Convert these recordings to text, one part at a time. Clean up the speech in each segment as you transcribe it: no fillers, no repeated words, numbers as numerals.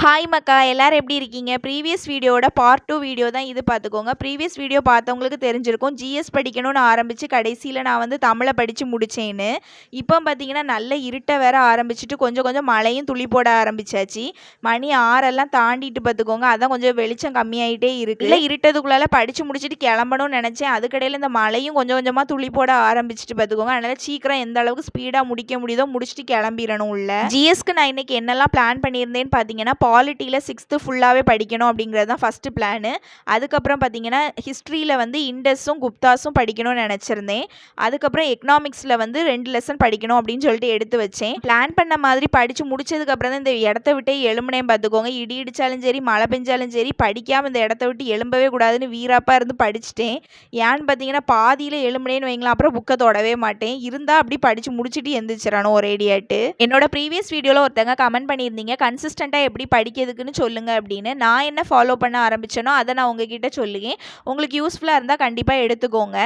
Hi மக்கா, எல்லாரும் எப்படி இருக்கீங்க? ப்ரீவியஸ் வீடியோட பார்ட் 2 வீடியோ தான் இது பார்த்துக்கோங்க. ப்ரீவியஸ் வீடியோ பார்த்தவங்களுக்கு தெரிஞ்சிருக்கும். ஜிஎஸ் படிக்கணும்னு ஆரம்பிச்சு கடைசியில் நான் வந்து தமிழை படித்து முடித்தேன்னு. இப்போ பார்த்தீங்கன்னா நல்ல இருட்ட வேற ஆரம்பிச்சுட்டு கொஞ்சம் கொஞ்சம் மழையும் துளி போட ஆரம்பிச்சாச்சு. மணி 6 தாண்டிட்டு பார்த்துக்கோங்க. அதான் கொஞ்சம் வெளிச்சம் கம்மியாயிட்டே இருக்கு. இல்லை இருட்டதுக்குள்ளால படித்து முடிச்சுட்டு கிளம்பணும்னு நினச்சேன். அதுக்கடையில் இந்த மழையும் கொஞ்சம் கொஞ்சமாக துளி போட ஆரம்பிச்சுட்டு பார்த்துக்கோங்க. அதனால் சீக்கிரம் எந்த அளவுக்கு ஸ்பீடாக முடிக்க முடியுதோ முடிச்சுட்டு கிளம்பிடணும் உள்ள. ஜிஎஸ்க்கு நான் இன்னைக்கு என்னெல்லாம் பிளான் பண்ணியிருந்தேன்னு பார்த்தீங்கன்னா பாலிட்டியில் 6th ஃபுல்லாகவே படிக்கணும் அப்படிங்கிறது தான் ஃபஸ்ட்டு பிளானு. அதுக்கப்புறம் பார்த்தீங்கன்னா ஹிஸ்ட்ரியில் வந்து இண்டஸும் குப்தாஸும் படிக்கணும்னு நினச்சிருந்தேன். அதுக்கப்புறம் எக்கனாமிக்ஸில் வந்து 2 லெசன் படிக்கணும் அப்படின்னு சொல்லிட்டு எடுத்து வச்சேன். பிளான் பண்ண மாதிரி படித்து முடிச்சதுக்கப்புறம் தான் இந்த இடத்த விட்டே எழும்புனேன் பார்த்துக்கோங்க. இடி இடித்தாலும் சரி மழை பெஞ்சாலும் சரி படிக்காமல் இந்த இடத்த விட்டு எழும்பவே கூடாதுன்னு வீராப்பாக இருந்து படிச்சுட்டேன். ஏன்னு பார்த்தீங்கன்னா பாதியில் எழும்புனேன்னு வைங்களேன், அப்புறம் புக்கை தொடவே மாட்டேன். இருந்தால் அப்படி படித்து முடிச்சுட்டு எந்திரிச்சிடணும் ஒரேடியாட்டு. என்னோட ப்ரீவியஸ் வீடியோவில் ஒருத்தங்க கமெண்ட் பண்ணியிருந்தீங்க கன்சிஸ்டண்ட்டாக எப்படி படிக்கிறதுக்குன்னு சொல்லுங்கள் அப்படின்னு. நான் என்ன ஃபாலோ பண்ண ஆரம்பித்தேனோ அதை நான் உங்ககிட்ட சொல்லுவேன். உங்களுக்கு யூஸ்ஃபுல்லாக இருந்தால் கண்டிப்பாக எடுத்துக்கோங்க.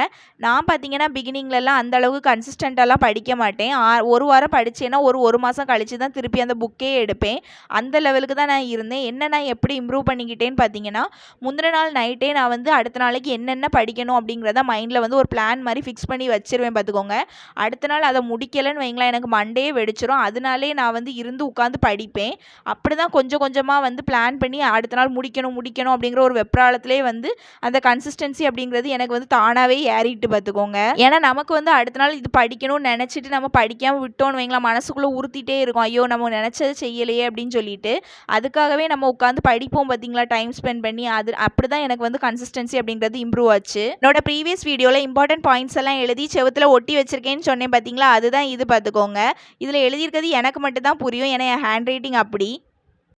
நான் பார்த்தீங்கன்னா பிகினிங்லலாம் அந்தளவுக்கு கன்சிஸ்டண்ட்டாலாம் படிக்க மாட்டேன். ஒரு வாரம் படித்தேன்னா ஒரு மாதம் கழித்து தான் திருப்பி அந்த புக்கே எடுப்பேன். அந்த லெவலுக்கு தான் நான் இருந்தேன். என்ன நான் எப்படி இம்ப்ரூவ் பண்ணிக்கிட்டேன்னு பார்த்தீங்கன்னா முந்தின நாள் நைட்டே நான் வந்து அடுத்த நாளைக்கு என்னென்ன படிக்கணும் அப்படிங்கிறத மைண்டில் வந்து ஒரு பிளான் மாதிரி ஃபிக்ஸ் பண்ணி வச்சிருவேன் பார்த்துக்கோங்க. அடுத்த நாள் அதை முடிக்கலைன்னு வைங்களேன், எனக்கு மண்டே வெடிச்சிரும். அதனாலே நான் வந்து இருந்து உட்காந்து படிப்பேன். அப்படி தான் கொஞ்சம் கொஞ்சமாக வந்து பிளான் பண்ணி அடுத்த நாள் முடிக்கணும் அப்படிங்கிற ஒரு வெப்ராளத்திலே வந்து அந்த கன்சிஸ்டன்சி அப்படிங்கிறது எனக்கு வந்து தானாகவே ஏறிட்டு பார்த்துக்கோங்க. ஏன்னா நமக்கு வந்து அடுத்த நாள் இது படிக்கணும்னு நினச்சிட்டு நம்ம படிக்காமல் விட்டோன்னு வைங்களா, மனசுக்குள்ளே உறுத்திட்டே இருக்கும், ஐயோ நம்ம நினச்சது செய்யலையே அப்படின்னு சொல்லிட்டு. அதுக்காகவே நம்ம உட்காந்து படிப்போம் பார்த்தீங்களா, டைம் ஸ்பெண்ட் பண்ணி. அது அப்படி தான் எனக்கு வந்து கன்சிஸ்டன்சி அப்படிங்கிறது இம்ப்ரூவ் ஆச்சு. என்னோட ப்ரீவியஸ் வீடியோவில் இம்பார்ட்டன்ட் பாயிண்ட்ஸ் எல்லாம் எழுதி செவத்தில் ஒட்டி வச்சிருக்கேன்னு சொன்னேன் பார்த்தீங்களா, அதுதான் இது பார்த்துக்கோங்க. இதில் எழுதியிருக்கிறது எனக்கு மட்டும் தான் புரியும், ஏன்னா என் ஹேண்ட் ரைட்டிங் அப்படி.